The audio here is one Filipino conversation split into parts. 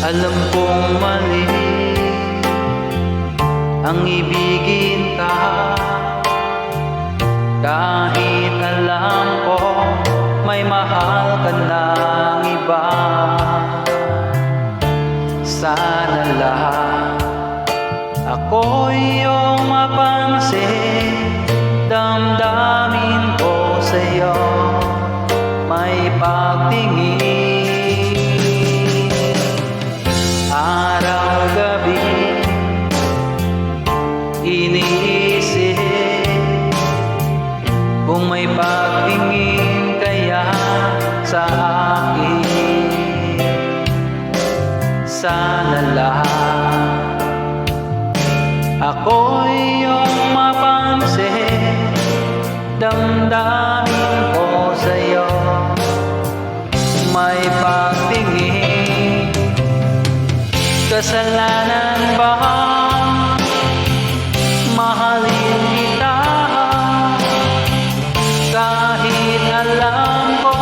Alam kong mali ang ibigin ka, kahit alam ko may mahal ka ng iba. Sana lang ako'y iyong mapansin, damdamin ko sa'yo may pagtingin. Araw-gabi iniisip kung may pagtingin kaya sa akin. Sana lang ako'y iyong mapansin, damdamin ko sa'yo may pagtingin. Kasalanan ba mahalin kita, kahit alam ko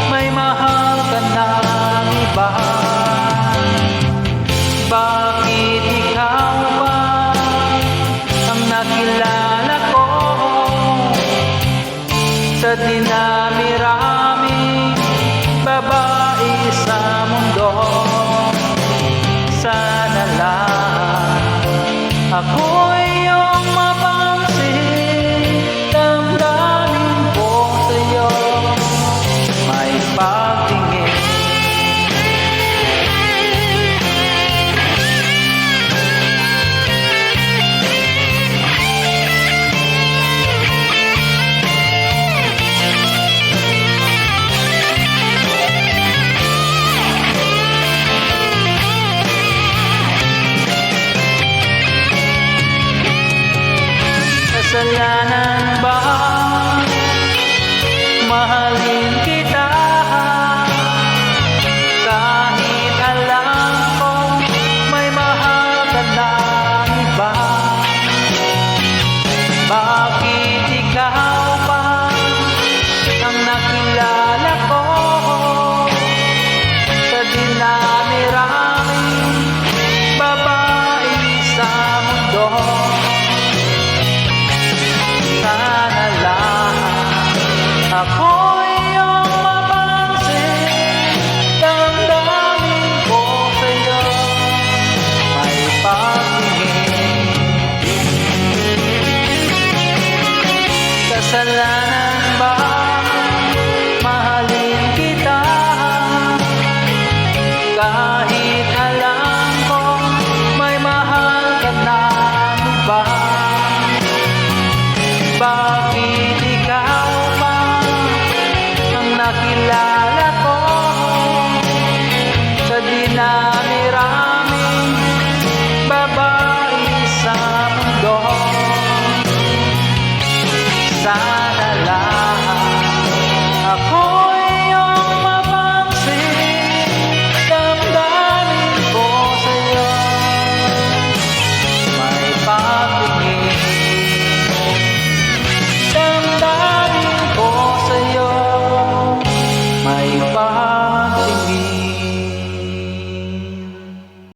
may mahal ka ng iba? Bakit ikaw ba ang nakilala ko sa dinami-raming babae sa mundo? Sana lang ako'y iyong mapansin, damdamin ko sa'yo may pagtingin. Kasalanan ba mahalin kita, kahit alam ko may mahal ka ng iba? Bakit ikaw pa ang nakilala ko sa dinami-raming babae sa mundo? Sana lang ako'y iyong mapansin, damdamin ko sa'yo may pagtingin. Kasalanan ba mahalin kita, kahit alam ko may mahal ka ng iba? Bakit ikaw pa ang nakilala ko sa dinami-raming babae sa mundo? Sana lang ako